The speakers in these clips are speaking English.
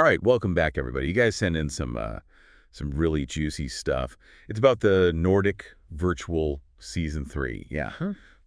All right, welcome back, everybody. You guys sent in some really juicy stuff. It's about the Nordic Virtual Season 3. Yeah,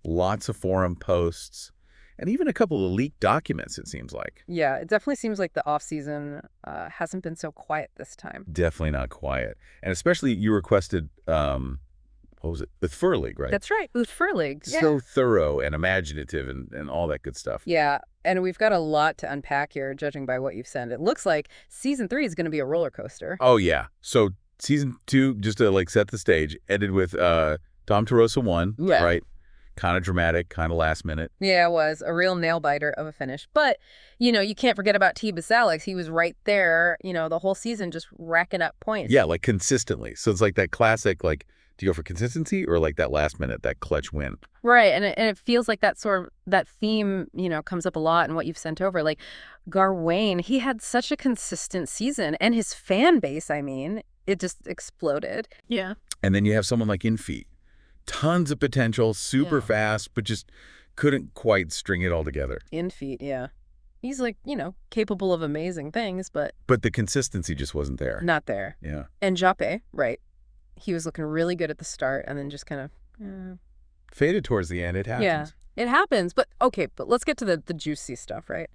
lots of forum posts, and even a couple of leaked documents, it seems like. Yeah, it definitely seems like the off-season hasn't been so quiet this time. Definitely not quiet. And especially you requested, what was it? The Fur League, right? That's right, Booth Fur League. So thorough and imaginative and all that good stuff. Yeah, and we've got a lot to unpack here, judging by what you've sent. It looks like Season 3 is going to be a roller coaster. Oh, yeah. So Season 2, just to set the stage, ended with Tom Tarosa won, right? Kind of dramatic, kind of last minute. Yeah, it was a real nail-biter of a finish. But, you can't forget about T-Bus Alex. He was right there, the whole season just racking up points. Yeah, consistently. So it's like that classic, do you go for consistency or that last minute, that clutch win? Right, and it feels like that that theme, comes up a lot in what you've sent over. Like Gawain, he had such a consistent season, and his fan base, it just exploded. Yeah. And then you have someone like Infeet. Tons of potential, super fast, but just couldn't quite string it all together. Infeet, yeah. He's capable of amazing things, but the consistency just wasn't there. Not there. Yeah. And Jape, right. He was looking really good at the start and then just kind of faded towards the end. It happens. Yeah, it happens. But let's get to the juicy stuff, right?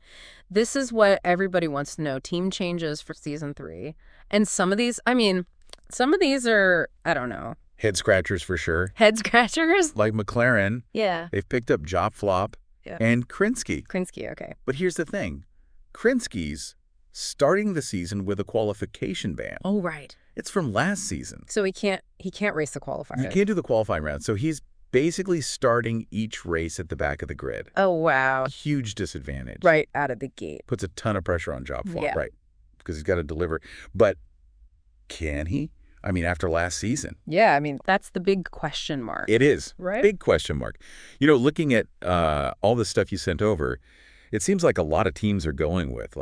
This is what everybody wants to know. Team changes for Season 3. And some of these are, I don't know. Head scratchers for sure. Head scratchers? Like McLaren. Yeah. They've picked up Job Flop and Krinsky. Krinsky, okay. But here's the thing. Krinsky's starting the season with a qualification ban. Oh, right. It's from last season. So he can't race the qualifier. He can't do the qualifying round. So he's basically starting each race at the back of the grid. Oh, wow. Huge disadvantage. Right out of the gate. Puts a ton of pressure on Job Flop, Yeah. right? Because he's got to deliver. But can he? After last season. Yeah, that's the big question mark. It is. Right? Big question mark. Looking at all the stuff you sent over, it seems like a lot of teams are going with,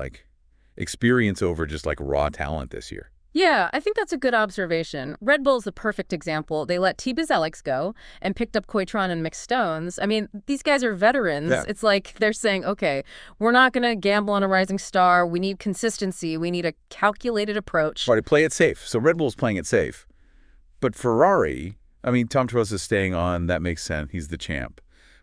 experience over just, raw talent this year. Yeah, I think that's a good observation. Red Bull's the perfect example. They let T-Bus Alex go and picked up Coitron and McStones. These guys are veterans. Yeah. It's like they're saying, okay, we're not going to gamble on a rising star. We need consistency. We need a calculated approach. Right, play it safe. So Red Bull's playing it safe. But Ferrari, Tom Tarosa's staying on. That makes sense. He's the champ.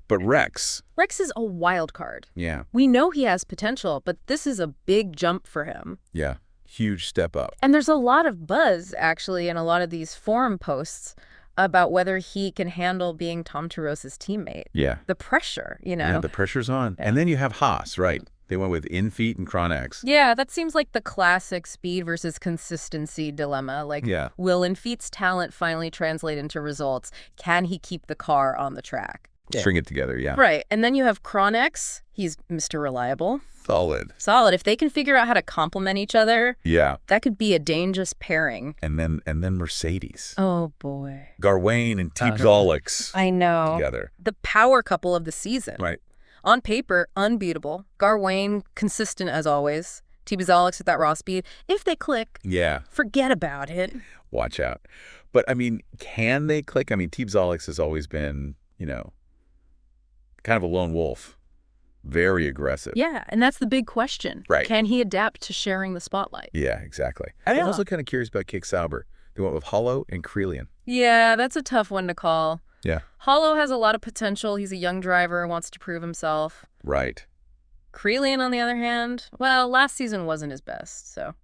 But Rex is a wild card. Yeah. We know he has potential, but this is a big jump for him. Yeah. Huge step up. And there's a lot of buzz, actually, in a lot of these forum posts about whether he can handle being Tom Tarosa's teammate. Yeah. The pressure, Yeah, the pressure's on. Yeah. And then you have Haas, right? They went with Infeet and Cronex. Yeah, that seems like the classic speed versus consistency dilemma. Will Infeet's talent finally translate into results? Can he keep the car on the track? String it together, yeah. Right. And then you have Cronex. He's Mr. Reliable. Solid. If they can figure out how to complement each other, that could be a dangerous pairing. And then Mercedes. Oh, boy. Gawain and T-Bus Alex. I know. Together. The power couple of the season. Right. On paper, unbeatable. Gawain, consistent as always. T-Bus Alex at that raw speed. If they click, forget about it. Watch out. But, can they click? T-Bus Alex has always been, kind of a lone wolf. Very aggressive. Yeah, and that's the big question. Right. Can he adapt to sharing the spotlight? Yeah, exactly. I'm also kind of curious about Kick Sauber. They went with Hollow and Krelian. Yeah, that's a tough one to call. Yeah. Hollow has a lot of potential. He's a young driver, wants to prove himself. Right. Krelian, on the other hand, well, last season wasn't his best, so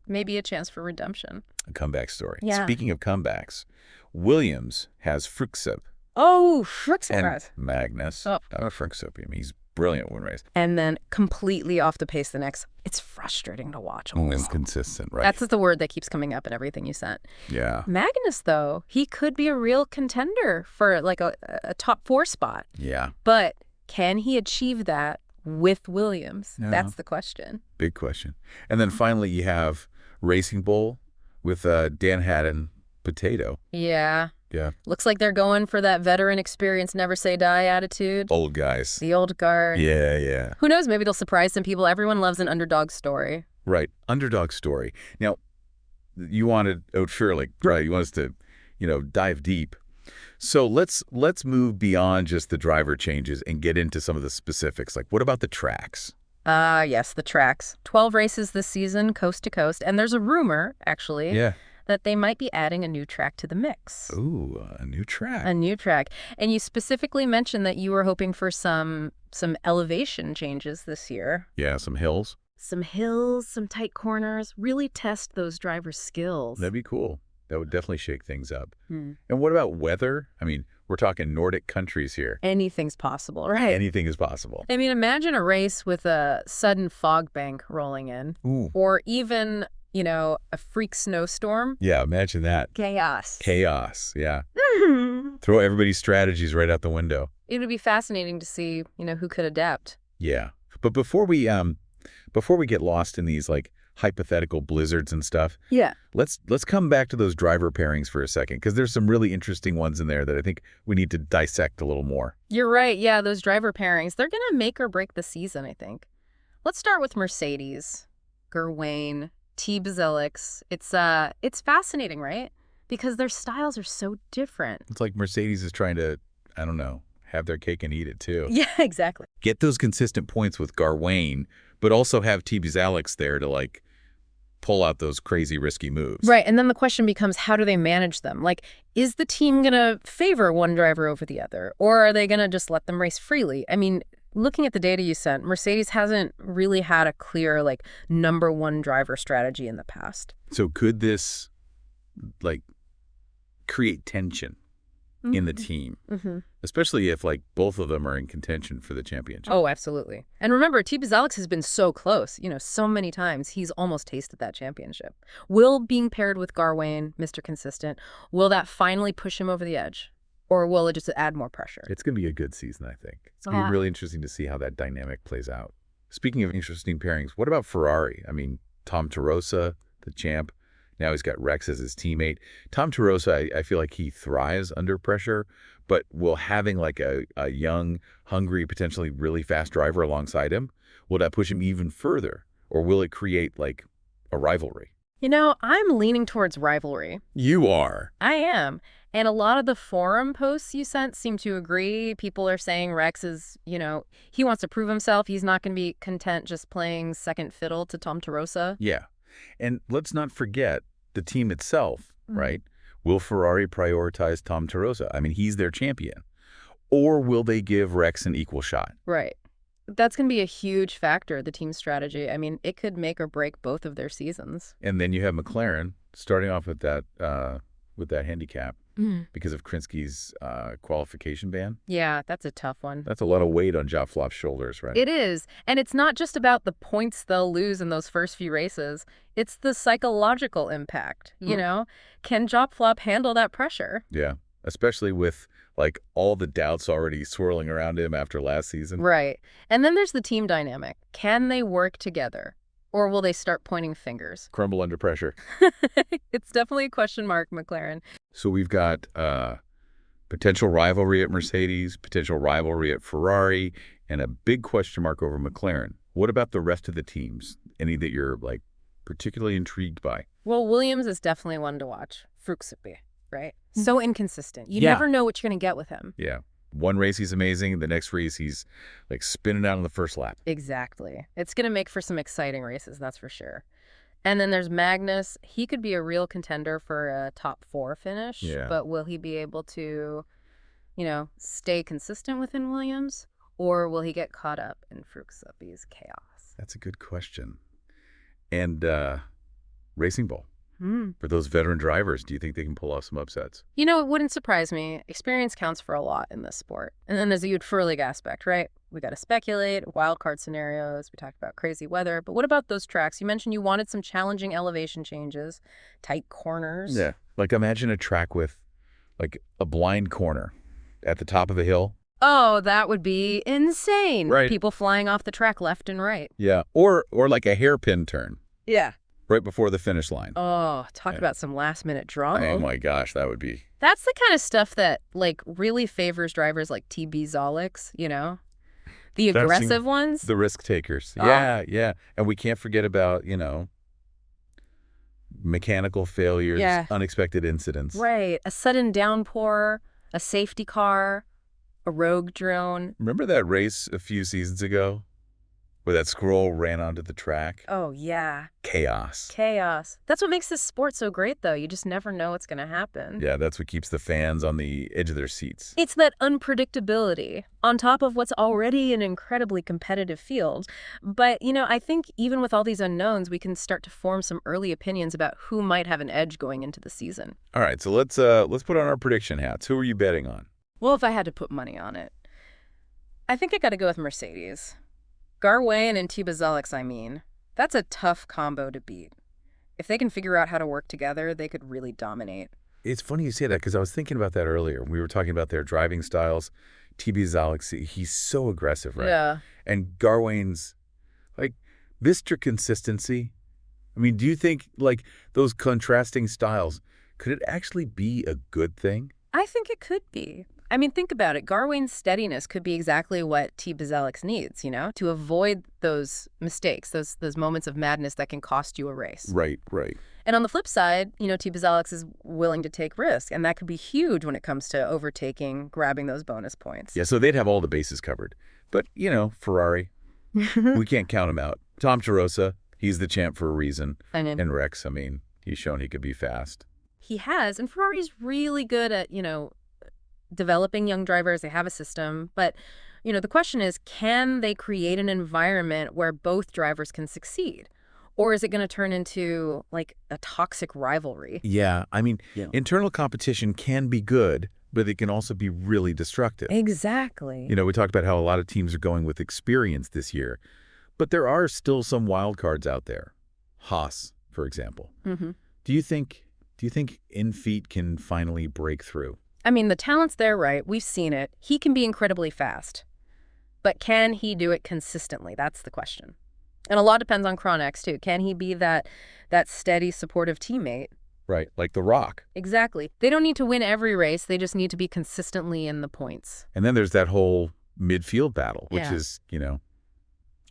maybe a chance for redemption. A comeback story. Yeah. Speaking of comebacks, Williams has Fruxip. Oh, Fruxip. And Magnus. Oh. Fruxip, he's brilliant one race. And then completely off the pace the next. It's frustrating to watch. Inconsistent, right? That's the word that keeps coming up in everything you sent. Yeah. Magnus, though, he could be a real contender for a top 4 spot. Yeah. But can he achieve that with Williams? Yeah. That's the question. Big question. And then finally you have Racing Bull with Dan Haddon Potato. Yeah. Yeah. Looks like they're going for that veteran experience, never say die attitude. Old guys. The old guard. Yeah. Who knows? Maybe they'll surprise some people. Everyone loves an underdog story. Right. Underdog story. Now, you wanted Fur League, right? You want us to, dive deep. So let's move beyond just the driver changes and get into some of the specifics. What about the tracks? Yes, the tracks. 12 races this season, coast to coast. And there's a rumor, actually, that they might be adding a new track to the mix. Ooh, a new track. A new track. And you specifically mentioned that you were hoping for some elevation changes this year. Yeah, some hills. Some hills, some tight corners. Really test those drivers' skills. That'd be cool. That would definitely shake things up. And what about weather? I mean, we're talking Nordic countries here. Anything's possible, right? Anything is possible. I mean, imagine a race with a sudden fog bank rolling in. Ooh. Or even, a freak snowstorm. Yeah, imagine that. Chaos. Chaos, yeah. Throw everybody's strategies right out the window. It would be fascinating to see, who could adapt. Yeah. But before we get lost in these hypothetical blizzards and stuff, let's come back to those driver pairings for a second, because there's some really interesting ones in there that I think we need to dissect a little more. You're right. Yeah, those driver pairings, they're going to make or break the season, I think. Let's start with Mercedes, Gerwain, T. Alex. It's fascinating, right? Because their styles are so different. It's like Mercedes is trying to, I don't know, have their cake and eat it too. Yeah, exactly. Get those consistent points with Gerwain, but also have T. Alex there to pull out those crazy risky moves. Right, and then the question becomes, how do they manage them? Is the team going to favor one driver over the other? Or are they going to just let them race freely? I mean, looking at the data you sent, Mercedes hasn't really had a clear, number one driver strategy in the past. So could this, create tension in the team? Especially if, both of them are in contention for the championship. Oh, absolutely. And remember, T. Alex has been so close, so many times. He's almost tasted that championship. Will being paired with Gerwain, Mr. Consistent, will that finally push him over the edge? Or will it just add more pressure? It's going to be a good season, I think. It's going to be really interesting to see how that dynamic plays out. Speaking of interesting pairings, what about Ferrari? I mean, Tom Torossa, the champ. Now he's got Rex as his teammate. Tom Torossa, I feel like he thrives under pressure, but will having a young, hungry, potentially really fast driver alongside him, will that push him even further? Or will it create a rivalry? I'm leaning towards rivalry. You are. I am. And a lot of the forum posts you sent seem to agree. People are saying Rex is, he wants to prove himself. He's not going to be content just playing second fiddle to Tom Torossa. Yeah. And let's not forget the team itself, right? Will Ferrari prioritize Tom Torossa? I mean, he's their champion. Or will they give Rex an equal shot? Right. That's going to be a huge factor, the team's strategy. I mean, it could make or break both of their seasons. And then you have McLaren starting off with that handicap because of Krinsky's qualification ban. Yeah, that's a tough one. That's a lot of weight on Job Flop's shoulders, right? It is. And it's not just about the points they'll lose in those first few races. It's the psychological impact, Can Job Flop handle that pressure? Yeah, especially with all the doubts already swirling around him after last season. Right. And then there's the team dynamic. Can they work together? Or will they start pointing fingers? Crumble under pressure. It's definitely a question mark, McLaren. So we've got potential rivalry at Mercedes, potential rivalry at Ferrari, and a big question mark over McLaren. What about the rest of the teams? Any that you're particularly intrigued by? Well, Williams is definitely one to watch. Fruxapi, right? So inconsistent. You never know what you're going to get with him. Yeah. One race he's amazing, the next race he's spinning out on the first lap. Exactly. It's going to make for some exciting races, that's for sure. And then there's Magnus. He could be a real contender for a top 4 finish, but will he be able to, stay consistent within Williams? Or will he get caught up in Fruxapi's chaos? That's a good question. And Racing Bull. For those veteran drivers, do you think they can pull off some upsets? It wouldn't surprise me. Experience counts for a lot in this sport. And then there's a huge Furlig aspect, right? We got to speculate, wild card scenarios. We talked about crazy weather. But what about those tracks? You mentioned you wanted some challenging elevation changes, tight corners. Yeah. Imagine a track with a blind corner at the top of a hill. Oh, that would be insane. Right. People flying off the track left and right. Yeah. Or a hairpin turn. Yeah. Right before the finish line. Oh, talk about some last-minute drama. Oh, my gosh, that would be... That's the kind of stuff that, really favors drivers like T.B. Alex, The aggressive ones. The risk takers. Yeah, yeah. And we can't forget about, mechanical failures, unexpected incidents. Right. A sudden downpour, a safety car, a rogue drone. Remember that race a few seasons ago Where that squirrel ran onto the track. Oh, yeah. Chaos. Chaos. That's what makes this sport so great, though. You just never know what's going to happen. Yeah, that's what keeps the fans on the edge of their seats. It's that unpredictability on top of what's already an incredibly competitive field. But, I think even with all these unknowns, we can start to form some early opinions about who might have an edge going into the season. All right, so let's put on our prediction hats. Who are you betting on? Well, if I had to put money on it, I think I got to go with Mercedes. Garwain and Tibazalix, I mean. That's a tough combo to beat. If they can figure out how to work together, they could really dominate. It's funny you say that because I was thinking about that earlier. We were talking about their driving styles. Tibazalix, he's so aggressive, right? Yeah. And Garwain's, Mr. Consistency. I mean, do you think, those contrasting styles, could it actually be a good thing? I think it could be. I mean, think about it. Garwain's steadiness could be exactly what Tibazalix needs, to avoid those mistakes, those moments of madness that can cost you a race. Right. And on the flip side, Tibazalix is willing to take risks, and that could be huge when it comes to overtaking, grabbing those bonus points. Yeah, so they'd have all the bases covered. But, Ferrari, we can't count him out. Tom Chirosa, he's the champ for a reason. And Rex, he's shown he could be fast. He has, and Ferrari's really good at, developing young drivers. They have a system. But, the question is, can they create an environment where both drivers can succeed? Or is it going to turn into, a toxic rivalry? Yeah, internal competition can be good, but it can also be really destructive. Exactly. We talked about how a lot of teams are going with experience this year. But there are still some wild cards out there. Haas, for example. Mm-hmm. Do you think Infeet can finally break through? The talent's there, right? We've seen it. He can be incredibly fast. But can he do it consistently? That's the question. And a lot depends on Cronex, too. Can he be that steady, supportive teammate? Right, like The Rock. Exactly. They don't need to win every race. They just need to be consistently in the points. And then there's that whole midfield battle, which is,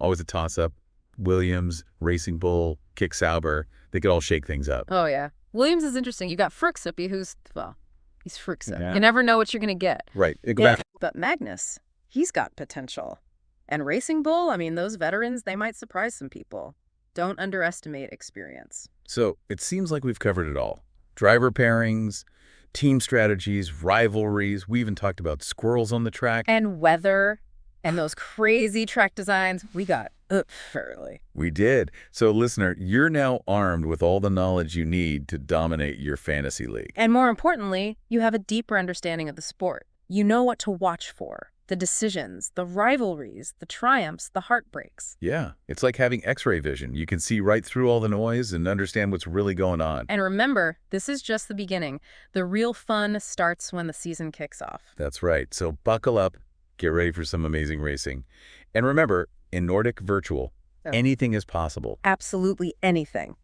always a toss-up. Williams, Racing Bull, Kick Sauber, they could all shake things up. Oh, yeah. Williams is interesting. You got Fruxip, who's, he's Fruxip. Yeah. You never know what you're going to get. Right. Go back. But Magnus, he's got potential. And Racing Bull, those veterans, they might surprise some people. Don't underestimate experience. So it seems like we've covered it all. Driver pairings, team strategies, rivalries. We even talked about squirrels on the track. And weather and those crazy track designs. We got early. We did. So listener, you're now armed with all the knowledge you need to dominate your fantasy league. And more importantly, you have a deeper understanding of the sport. You know what to watch for. The decisions, the rivalries, the triumphs, the heartbreaks. Yeah, it's like having X-ray vision. You can see right through all the noise and understand what's really going on. And remember, this is just the beginning. The real fun starts when the season kicks off. That's right. So buckle up, get ready for some amazing racing. And remember, in Nordic Virtual, anything is possible. Absolutely anything.